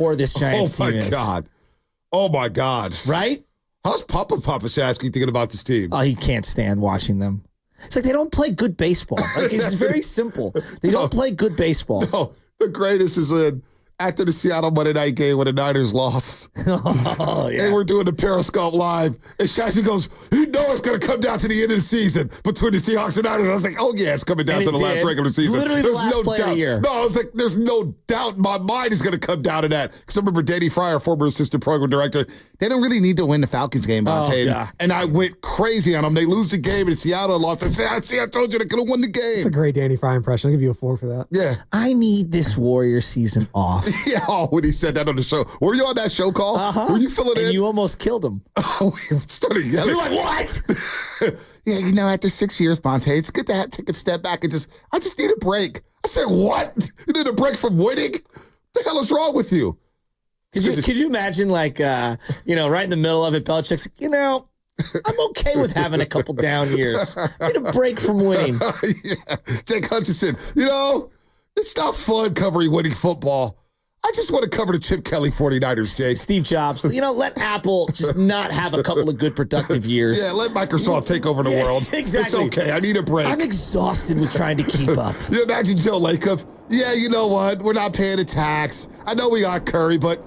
poor this Giants team is. Oh, my God. Right? How's Papa Shasky thinking about this team? Oh, he can't stand watching them. It's like they don't play good baseball. Like, it's very simple. They don't play good baseball. No, the greatest is after the Seattle Monday night game when the Niners lost. Oh, yeah. And we're doing the Periscope live. And Shasky goes, you know it's going to come down to the end of the season between the Seahawks and Niners. I was like, oh, yeah, it's coming down to the last regular season. Literally there's the last play of the year. No, I was like, there's no doubt in my mind it's going to come down to that. Because I remember Danny Fryer, former assistant program director, they don't really need to win the Falcons game, Bonte. And I went crazy on them. They lose the game and Seattle lost. I said, I told you they could have won the game. It's a great Danny Fryer impression. I'll give you a 4 for that. Yeah. I need this Warrior season off. Yeah, when he said that on the show. Were you on that show call? Were you filling in? And you almost killed him. Oh, we started yelling. You're like, what? Yeah, after 6 years, Bonte, it's good to take a step back and I just need a break. I said, what? You need a break from winning? What the hell is wrong with you? Could you imagine, like, right in the middle of it, Belichick's like, I'm okay with having a couple down years. I need a break from winning. Yeah. Jake Hutchinson, it's not fun covering winning football. I just want to cover the Chip Kelly 49ers, Jake. Steve Jobs, let Apple just not have a couple of good productive years. Yeah, let Microsoft take over the world. Exactly. It's okay. I need a break. I'm exhausted with trying to keep up. You imagine Joe Lacob? Yeah, you know what? We're not paying a tax. I know we got Curry, but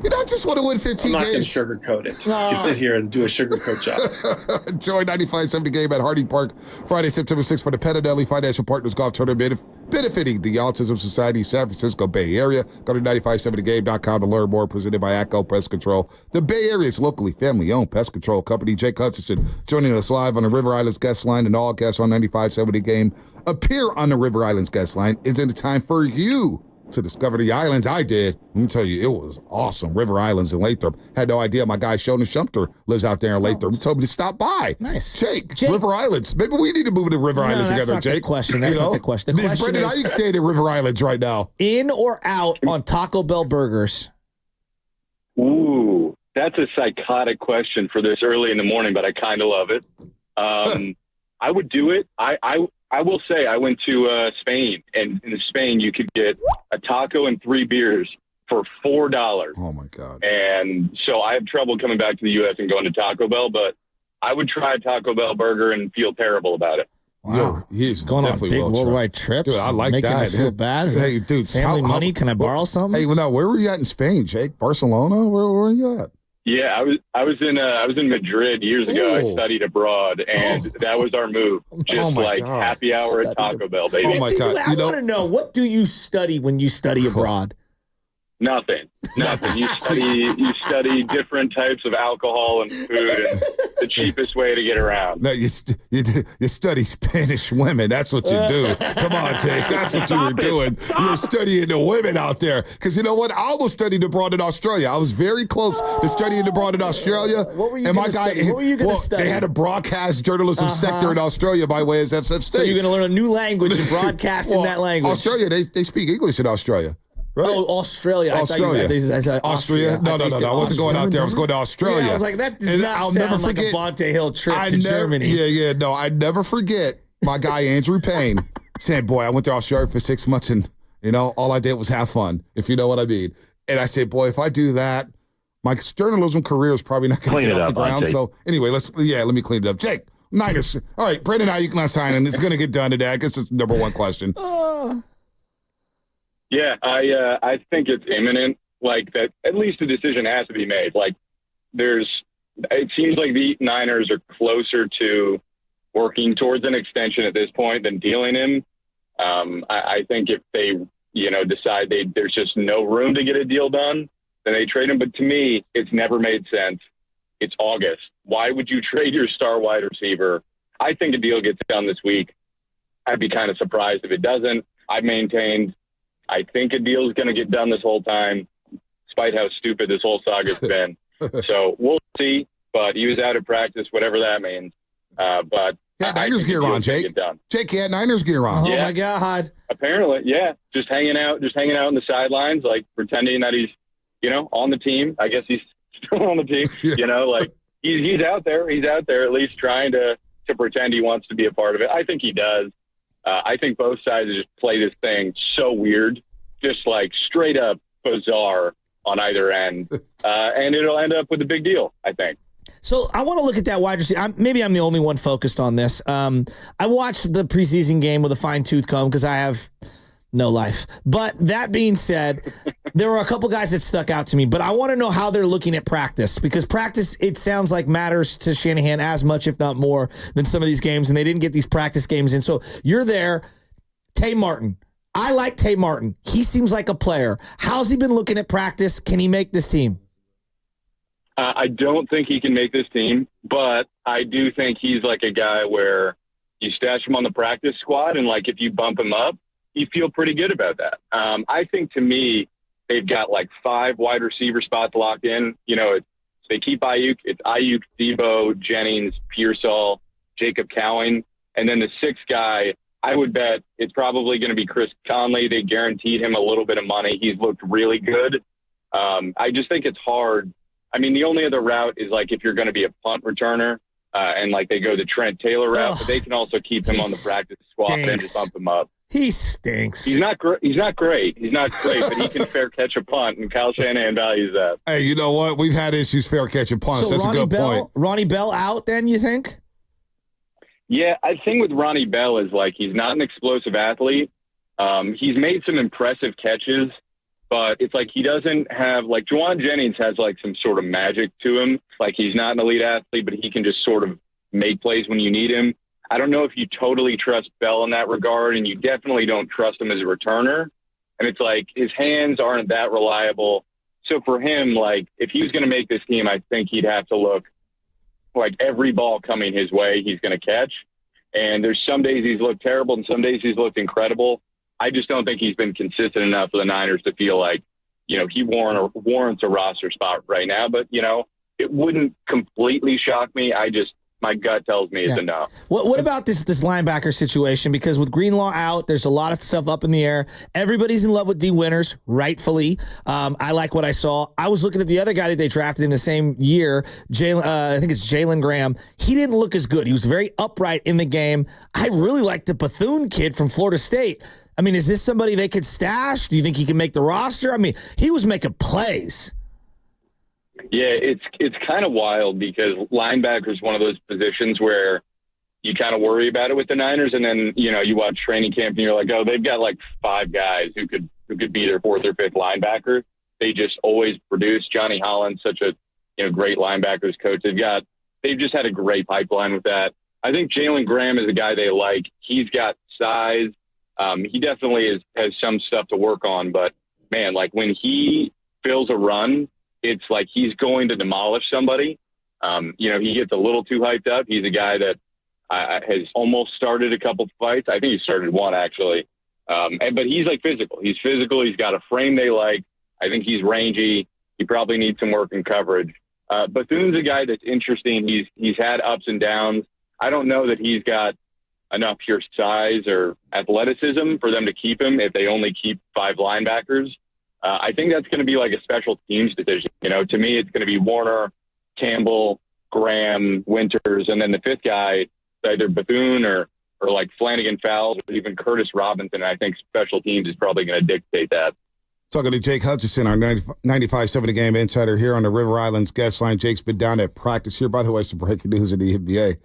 I just want to win 15 games. I'm not going to sugarcoat it. You sit here and do a sugarcoat job. Join 95-70 game at Hardy Park Friday, September 6th for the Pettinelli Financial Partners Golf Tournament benefiting the Autism Society San Francisco Bay Area. Go to 9570game.com to learn more. Presented by ACO Pest Control. The Bay Area's locally family-owned pest control company. Jake Hutchinson joining us live on the River Islands guest line, and all guests on 9570 game appear on the River Islands guest line. Is it time for you to discover the islands? I did. Let me tell you, it was awesome. River Islands in Lathrop. Had no idea my guy Shonen Shumter lives out there in Lathrop. He told me to stop by. Nice. Jake, River Islands. Maybe we need to move to River Islands together, Jake. That's not the question. The question Brandon is, Aiyuk staying at River Islands right now. In or out on Taco Bell burgers? Ooh, that's a psychotic question for this early in the morning, but I kind of love it. I would do it. I will say I went to Spain, and in Spain you could get a taco and 3 beers for $4. Oh, my God. And so I have trouble coming back to the U.S. and going to Taco Bell, but I would try a Taco Bell burger and feel terrible about it. Wow. Yo, he's going on big worldwide trips. Dude, I like making that. Us feel bad. Hey, dude. Family money? Can I borrow something? Hey, now, where were you at in Spain, Jake? Barcelona? Where were you at? Yeah, I was in Madrid years ago. I studied abroad, and that was our move. Just happy hour at Taco Bell, baby. Oh my God! I want to know, what do you study when you study abroad? Nothing. You study different types of alcohol and food, and the cheapest way to get around. No, you study Spanish women. That's what you do. Come on, Jake. That's what you were doing. You're studying the women out there. Because you know what? I almost studied abroad in Australia. I was very close to studying abroad in Australia. What were you going to study? What were you going to study? They had a broadcast journalism sector in Australia by way of SF State. So you're going to learn a new language and broadcast in that language. Australia, they speak English in Australia. Right? Oh, Australia. Austria. No. I wasn't going out there. I was going to Australia. Yeah, I was like, that does not sound like a Bonte Hill trip to Germany. No, I never forget my guy Andrew Payne saying, boy, I went to Australia for 6 months and, all I did was have fun, if you know what I mean. And I said, boy, if I do that, my journalism career is probably not going to get off the ground. So anyway, let me clean it up. Jake, Niners. All right, Brandon Aiyuk not signing. It's going to get done today. I guess it's the number one question. Yeah, I think it's imminent. Like that, at least a decision has to be made. Like it seems like the Niners are closer to working towards an extension at this point than dealing him. I think if they, decide there's just no room to get a deal done, then they trade him. But to me, it's never made sense. It's August. Why would you trade your star wide receiver? I think a deal gets done this week. I'd be kind of surprised if it doesn't. I've maintained I think a deal is going to get done this whole time, despite how stupid this whole saga's been. So we'll see. But he was out of practice, whatever that means. But yeah, Niners gear on, Jake. Jake, he had Niners gear on. Oh my God! Apparently, yeah, just hanging out on the sidelines, like pretending that he's, on the team. I guess he's still on the team. Yeah. He's out there. He's out there at least trying to pretend he wants to be a part of it. I think he does. I think both sides just play this thing so weird, just like straight up bizarre. on either end, and it'll end up with a big deal, I think. So I want to look at that wide receiver. Maybe I'm the only one focused on this. I watched the preseason game with a fine-tooth comb because I have no life. But that being said, there were a couple guys that stuck out to me. But I want to know how they're looking at practice, because practice, it sounds like, matters to Shanahan as much, if not more, than some of these games. And they didn't get these practice games in. So you're there. Tay Martin. I like Tay Martin. He seems like a player. How's he been looking at practice? Can he make this team? I don't think he can make this team, but I do think he's like a guy where you stash him on the practice squad, and like if you bump him up, you feel pretty good about that. I think, to me, they've got like 5 wide receiver spots locked in. You know, they keep Aiyuk. It's Aiyuk, Debo, Jennings, Pearsall, Jacob Cowing, and then the 6th guy, I would bet it's probably going to be Chris Conley. They guaranteed him a little bit of money. He's looked really good. I just think it's hard. I mean, the only other route is like if you're going to be a punt returner and like they go the Trent Taylor route, but they can also keep him on the practice squad and just bump him up. He stinks. He's not great. He's not great, but he can fair catch a punt, and Kyle Shanahan values that. Hey, you know what? We've had issues fair catching punts. So That's a good point. Ronnie Bell out then, you think? Yeah, I think with Ronnie Bell is like he's not an explosive athlete. He's made some impressive catches, but it's like he doesn't have, like, Juwan Jennings has like some sort of magic to him. Like, he's not an elite athlete, but he can just sort of make plays when you need him. I don't know if you totally trust Bell in that regard, and you definitely don't trust him as a returner. And it's like his hands aren't that reliable. So for him, like, if he was going to make this team, I think he'd have to look like every ball coming his way he's going to catch. And there's some days he's looked terrible and some days he's looked incredible. I just don't think he's been consistent enough for the Niners to feel like, you know, he warrants a roster spot right now. But, you know, it wouldn't completely shock me. My gut tells me it's enough. What about this linebacker situation? Because with Greenlaw out, there's a lot of stuff up in the air. Everybody's in love with D. Winters, rightfully. I like what I saw. I was looking at the other guy that they drafted in the same year, I think it's Jalen Graham. He didn't look as good. He was very upright in the game. I really like the Bethune kid from Florida State. I mean, is this somebody they could stash? Do you think he can make the roster? I mean, he was making plays. Yeah, it's kind of wild because linebacker is one of those positions where you kind of worry about it with the Niners, and then, you know, you watch training camp and you're like, oh, they've got like 5 guys who could be their 4th or 5th linebacker. They just always produce. Johnny Holland's such a, you know, great linebackers coach. They've just had a great pipeline with that. I think Jalen Graham is a guy they like. He's got size. He definitely has some stuff to work on, but man, like when he fills a run, it's like he's going to demolish somebody. You know, he gets a little too hyped up. He's a guy that has almost started a couple fights. I think he started one, actually. But he's like physical. He's physical. He's got a frame they like. I think he's rangy. He probably needs some work in coverage. Bethune's a guy that's interesting. He's had ups and downs. I don't know that he's got enough pure size or athleticism for them to keep him if they only keep 5 linebackers. I think that's going to be like a special teams decision. You know, to me, it's going to be Warner, Campbell, Graham, Winters, and then the 5th guy, either Bethune or like Flanagan Fowles or even Curtis Robinson. I think special teams is probably going to dictate that. Talking to Jake Hutchinson, our 95.7 The Game insider here on the River Islands guest line. Jake's been down at practice here. By the way, some breaking news in the NBA.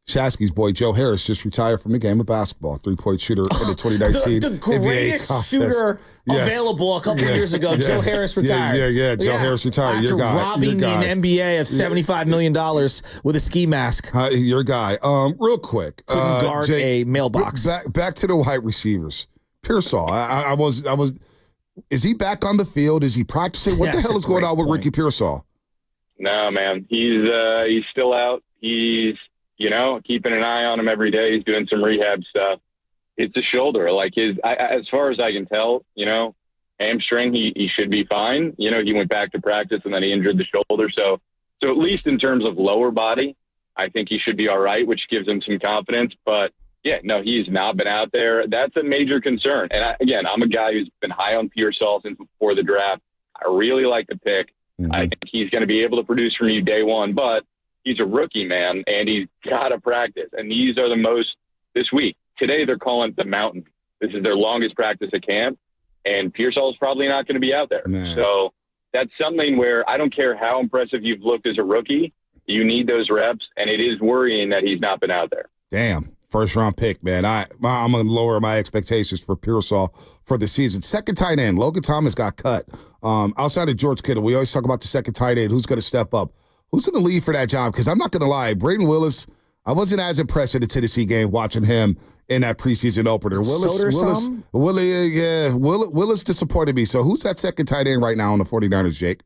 Shasky's boy, Joe Harris, just retired from the game of basketball. 3-point shooter in the 2019 the greatest NBA shooter available a couple years ago. Joe Harris retired. Joe Harris retired. After your guy. robbing the NBA of $75 million with a ski mask. Your guy. Real quick. Couldn't guard Jake, a mailbox. Back to the wide receivers. Pearsall. I was. Is he back on the field? Is he practicing? What the hell is going on with Ricky Pearsall? No, man. He's still out. He's, you know, keeping an eye on him every day. He's doing some rehab stuff. It's a shoulder. Like as far as I can tell, you know, hamstring, he should be fine. You know, he went back to practice and then he injured the shoulder. So at least in terms of lower body, I think he should be all right, which gives him some confidence. But yeah, no, he's not been out there. That's a major concern. And I'm a guy who's been high on Pearsall since before the draft. I really like the pick. Mm-hmm. I think he's going to be able to produce from you day one, but he's a rookie, man, and he's got to practice. And these are the most this week. Today they're calling it the mountain. This is their longest practice at camp, and Pearsall's probably not going to be out there. Man. So that's something where I don't care how impressive you've looked as a rookie. You need those reps, and it is worrying that he's not been out there. Damn. First-round pick, man. I'm going to lower my expectations for Pearsall for the season. Second tight end, Logan Thomas got cut. Outside of George Kittle, we always talk about the second tight end. Who's going to step up? Who's in the lead for that job? Because I'm not going to lie, Braden Willis, I wasn't as impressed in the Tennessee game watching him in that preseason opener. Willis disappointed me. So who's that second tight end right now on the 49ers, Jake?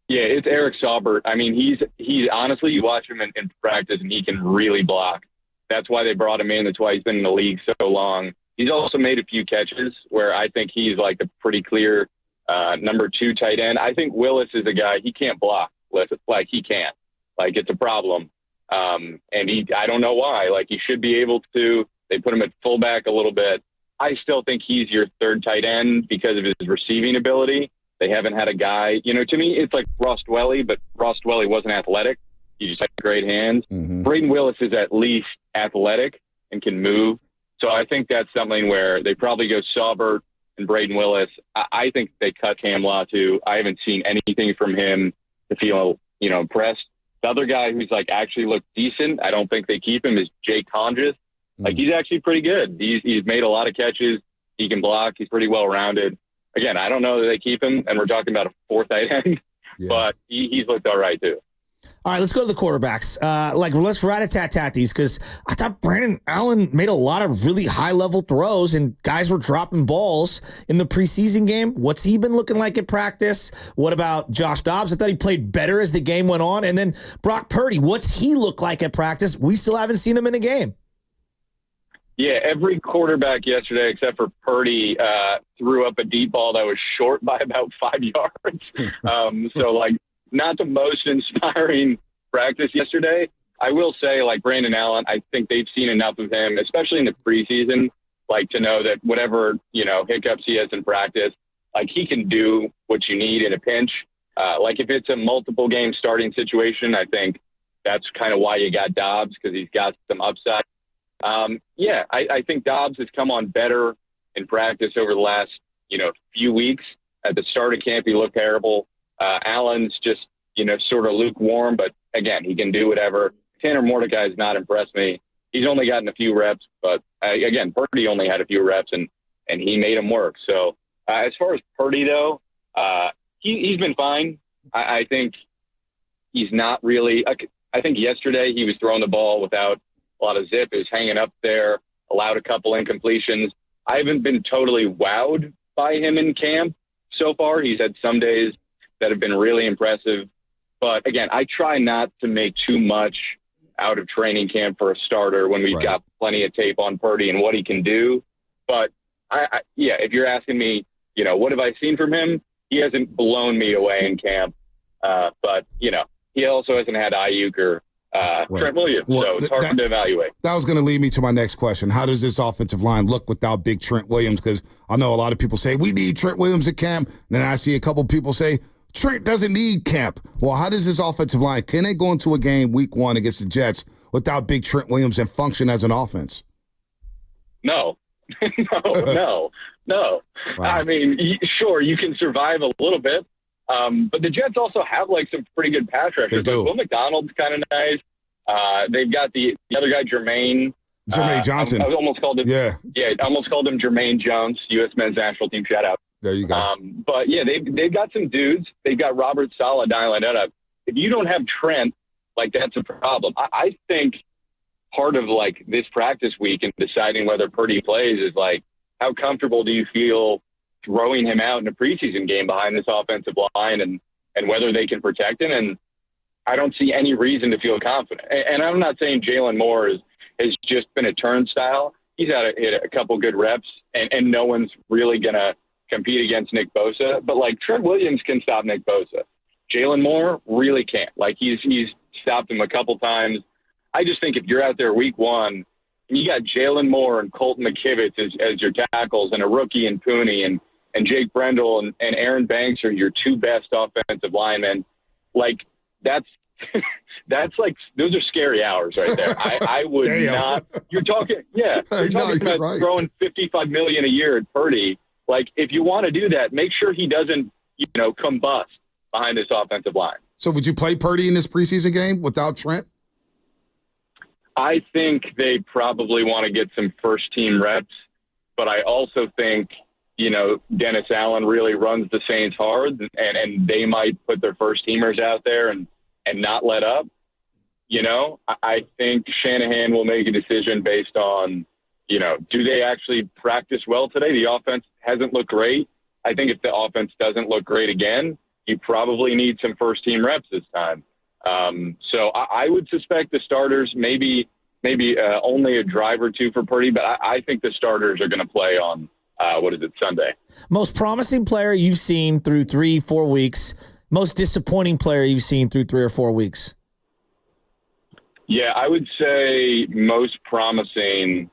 Yeah, it's Eric Saubert. I mean, he's honestly, you watch him in practice, and he can really block. That's why they brought him in. That's why he's been in the league so long. He's also made a few catches where I think he's like a pretty clear number 2 tight end. I think Willis is a guy, he can't block. Like, he can't. Like, it's a problem. And I don't know why. Like, he should be able to. They put him at fullback a little bit. I still think he's your third tight end because of his receiving ability. They haven't had a guy, to me, it's like Ross Dwelly, but Ross Dwelly wasn't athletic. He just had great hands. Mm-hmm. Braden Willis is at least athletic and can move. So I think that's something where they probably go Saubert and Braden Willis. I think they cut Cam Latu. I haven't seen anything from him to feel, impressed. The other guy who's like actually looked decent, I don't think they keep him, is Jake Hodges. Like, he's actually pretty good. He's made a lot of catches. He can block. He's pretty well-rounded. Again, I don't know that they keep him, and we're talking about a fourth tight end, but he's looked all right too. All right, let's go to the quarterbacks. Let's rat-a-tat-tat these, because I thought Brandon Allen made a lot of really high-level throws, and guys were dropping balls in the preseason game. What's he been looking like at practice? What about Josh Dobbs? I thought he played better as the game went on. And then Brock Purdy, what's he look like at practice? We still haven't seen him in a game. Yeah, every quarterback yesterday except for Purdy threw up a deep ball that was short by about 5 yards. So, not the most inspiring practice yesterday. I will say, Brandon Allen, I think they've seen enough of him, especially in the preseason, to know that whatever, hiccups he has in practice, he can do what you need in a pinch. If it's a multiple game starting situation, I think that's kind of why you got Dobbs, because he's got some upside. I think Dobbs has come on better in practice over the last, few weeks. At the start of camp, he looked terrible. Allen's just, sort of lukewarm, but again, he can do whatever. Tanner Mordecai has not impressed me. He's only gotten a few reps, but again, Purdy only had a few reps and he made him work. So as far as Purdy though, he's been fine. I think he's not really, I think yesterday he was throwing the ball without a lot of zip. It was hanging up there, allowed a couple incompletions. I haven't been totally wowed by him in camp so far. He's had some days that have been really impressive. But again, I try not to make too much out of training camp for a starter when we've got plenty of tape on Purdy and what he can do. But if you're asking me, what have I seen from him? He hasn't blown me away in camp. But he also hasn't had Aiyuk or Trent Williams, so it's hard to evaluate. That was going to lead me to my next question. How does this offensive line look without big Trent Williams? Because I know a lot of people say, we need Trent Williams at camp. And then I see a couple people say, Trent doesn't need camp. Well, how does this offensive line, can they go into a game week 1 against the Jets without big Trent Williams and function as an offense? No. No. Wow. I mean, sure, you can survive a little bit. But the Jets also have some pretty good pass rushers. Will McDonald's kind of nice. They've got the other guy, Jermaine Johnson. I almost called him. I almost called him Jermaine Jones, U.S. men's national team. Shout out. There you go. But they've got some dudes. They've got Robert Saleh dialing it up. If you don't have Trent, that's a problem. I think part of this practice week and deciding whether Purdy plays is how comfortable do you feel throwing him out in a preseason game behind this offensive line and whether they can protect him. And I don't see any reason to feel confident. And I'm not saying Jalen Moore has just been a turnstile. He's had a couple good reps and no one's really going to compete against Nick Bosa. But Trent Williams can stop Nick Bosa. Jalen Moore really can't. He's stopped him a couple times. I just think if you're out there week 1 and you got Jalen Moore and Colton McKivitz as your tackles and a rookie in Pooney and Jake Brendel and Aaron Banks are your 2 best offensive linemen, that's those are scary hours right there. I would not. You're talking about throwing $55 million a year at Purdy. If you want to do that, make sure he doesn't, combust behind this offensive line. So would you play Purdy in this preseason game without Trent? I think they probably want to get some first-team reps, but I also think, Dennis Allen really runs the Saints hard, and they might put their first-teamers out there and not let up. I think Shanahan will make a decision based on, do they actually practice well today? The offense hasn't looked great. I think if the offense doesn't look great again, you probably need some first-team reps this time. So I would suspect the starters, maybe only a drive or two for Purdy, but I think the starters are going to play on, Sunday. Most promising player you've seen through 3-4 weeks. Most disappointing player you've seen through 3 or 4 weeks. Yeah, I would say most promising.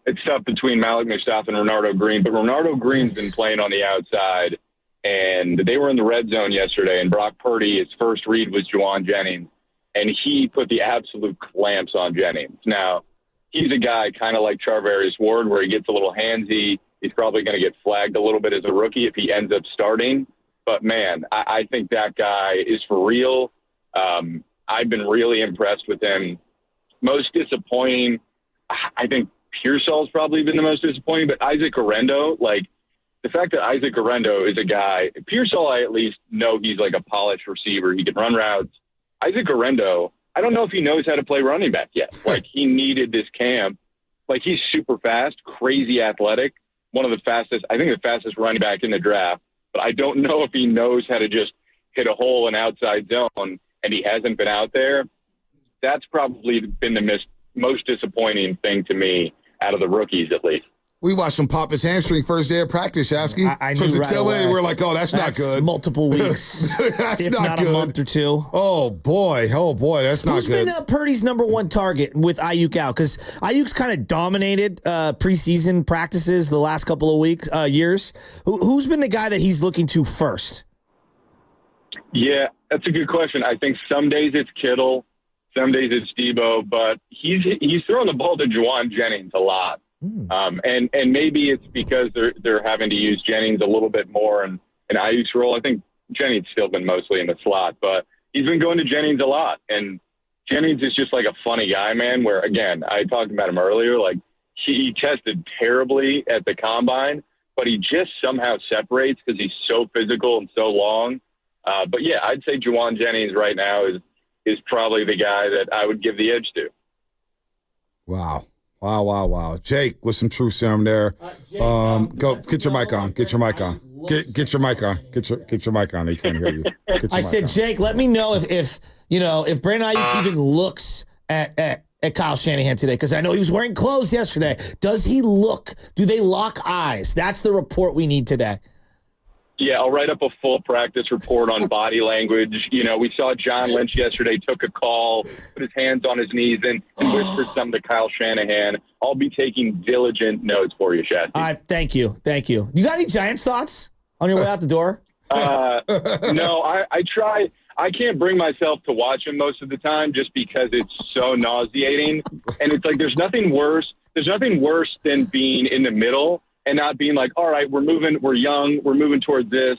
It's tough between Malik Mustapha and Renardo Green, but Renardo Green's been playing on the outside, and they were in the red zone yesterday, and Brock Purdy, his first read was Juwan Jennings, and he put the absolute clamps on Jennings. Now, he's a guy kind of like Charvarius Ward where he gets a little handsy. He's probably going to get flagged a little bit as a rookie if he ends up starting. But, man, I think that guy is for real. I've been really impressed with him. Most disappointing, I think Pearsall's probably been the most disappointing, but Isaac Orendo, the fact that Isaac Orendo is a guy, Pearsall, I at least know he's like a polished receiver. He can run routes. Isaac Orendo, I don't know if he knows how to play running back yet. He needed this camp. He's super fast, crazy athletic, one of the fastest, I think the fastest running back in the draft. But I don't know if he knows how to just hit a hole in outside zone, and he hasn't been out there. That's probably been the most disappointing thing to me out of the rookies, at least. We watched him pop his hamstring first day of practice, Shasky. I knew right away. We're like, that's not good. Multiple weeks, that's if not not good. a month or two. Oh boy, that's not Who's good. been Purdy's number one target with Aiyuk out? Because Aiyuk's kind of dominated preseason practices the last couple of years. Who's been the guy that he's looking to first? Yeah, that's a good question. I think some days it's Kittle, some days it's Debo, but he's throwing the ball to Juwan Jennings a lot. And maybe it's because they're having to use Jennings a little bit more in Aiyuk's role. I think Jennings still been mostly in the slot, but he's been going to Jennings a lot. And Jennings is just like a funny guy, man, where, again, I talked about him earlier, he tested terribly at the combine, but he just somehow separates because he's so physical and so long. But, yeah, I'd say Juwan Jennings right now is probably the guy that I would give the edge to. Wow. Jake, with some true serum there. Go get your mic on. Get your mic on. Get your mic on. Get your mic on. They can't hear you. I said, Jake, let me know if Brandon Aiyuk even looks at Kyle Shanahan today, because I know he was wearing clothes yesterday. Does he look? Do they lock eyes? That's the report we need today. Yeah, I'll write up a full practice report on body language. We saw John Lynch yesterday, took a call, put his hands on his knees, and whispered something to Kyle Shanahan. I'll be taking diligent notes for you, Shad. Thank you. You got any Giants thoughts on your way out the door? No, I try. I can't bring myself to watch him most of the time just because it's so nauseating. And it's there's nothing worse. There's nothing worse than being in the middle and not being like, all right, we're young, we're moving towards this.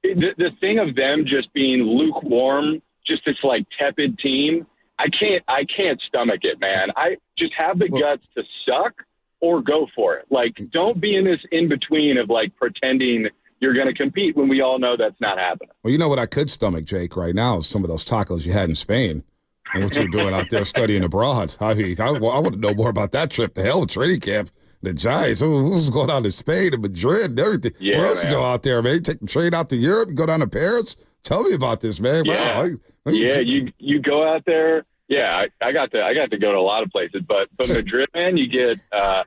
The thing of them just being lukewarm, just this tepid team, I can't stomach it, man. I just have the guts to suck or go for it. Don't be in this in between of pretending you're going to compete when we all know that's not happening. Well, you know what I could stomach, Jake, right now is some of those tacos you had in Spain and what you're doing out there studying abroad. I want to know more about that trip. The hell with training camp. The Giants, who's going down to Spain and Madrid and everything? Yeah, where else man. You go out there, man? Take the train out to Europe, go down to Paris? Tell me about this, man. Yeah, wow. You go out there. Yeah, I got to go to a lot of places, but Madrid, man, you get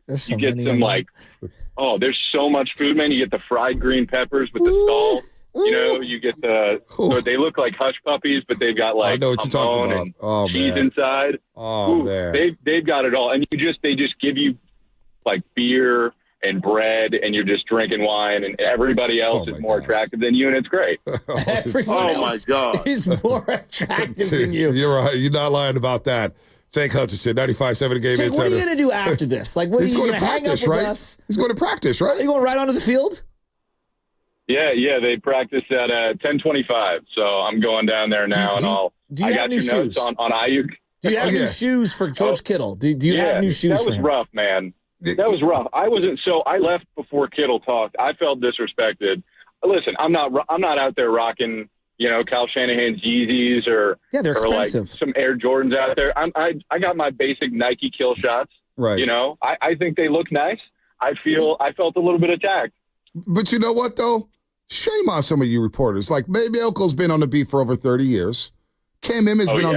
there's there's so much food, man. You get the fried green peppers with the salt. You get so they look like hush puppies, but they've got I know what you're talking about. Cheese inside. Man. They've got it all, and they just give you beer and bread, and you're just drinking wine, and everybody else is more attractive than you, and it's great. Everyone my God, is more attractive than you. You're right. You're not lying about that. Jake Hutchinson, 95.7 The Game. Jake, what are you going to do after this? What are He's you going going to hang up practice, with right? us? He's going to practice, right? Are you going right onto the field? Yeah. They practice at 10:25, so I'm going down there now, do you I have got new your shoes? notes on Aiyuk. Do you have new Yeah. shoes for George Kittle? Do you have new shoes That for was him? rough, man. That was rough. I left before Kittle talked. I felt disrespected. Listen, I'm not out there rocking, Kyle Shanahan's Yeezys or they're or like expensive. some Air Jordans out there. I got my basic Nike kill shots. Right. I think they look nice. I felt a little bit attacked. But you know what, though? Shame on some of you reporters. Like, Baby Elko's been on the beat for over 30 years. Cam Emmett's been on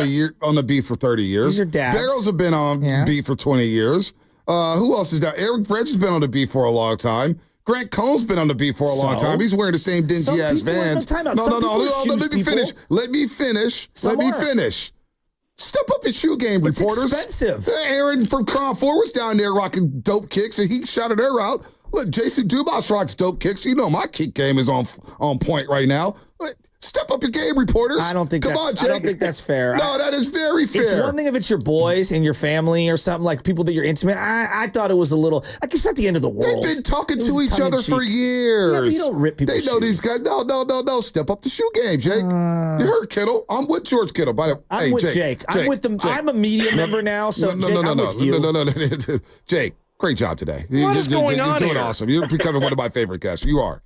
the beat for 30 years. These are dads. Barrels have been on beat for 20 years. Who else is down? Eric French has been on the beat for a long time. Grant Cohn's been on the beat for a long time. He's wearing the same dingy-ass Vans. Let me finish. Step up your shoe game, reporters. It's expensive. Aaron from Crown 4 was down there rocking dope kicks, and he shouted her out. Look, Jason Dubas rocks dope kicks. My kick game is on point right now. Step up your game, reporters. I don't think that's fair. No, that is very fair. It's one thing if it's your boys and your family or something, like people that you're intimate. I thought it was a little, like, it's not the end of the world. They've been talking to each other for years. Yeah, but you don't rip people's They know shoes. these guys. No. Step up the shoe game, Jake. You heard Kittle. I'm with George Kittle. I'm with Jake. I'm with them. I'm a media member now, so I'm with you. No. Jake, great job today. What is going on You're doing here? awesome. You're becoming one of my favorite guests. You are.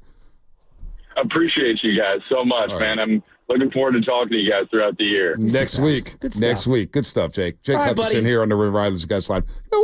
Appreciate you guys so much, man. I'm looking forward to talking to you guys throughout the year. Next week. Good stuff. Good stuff, Jake. Jake All right, Hutchinson buddy. here on the River Islands guest line.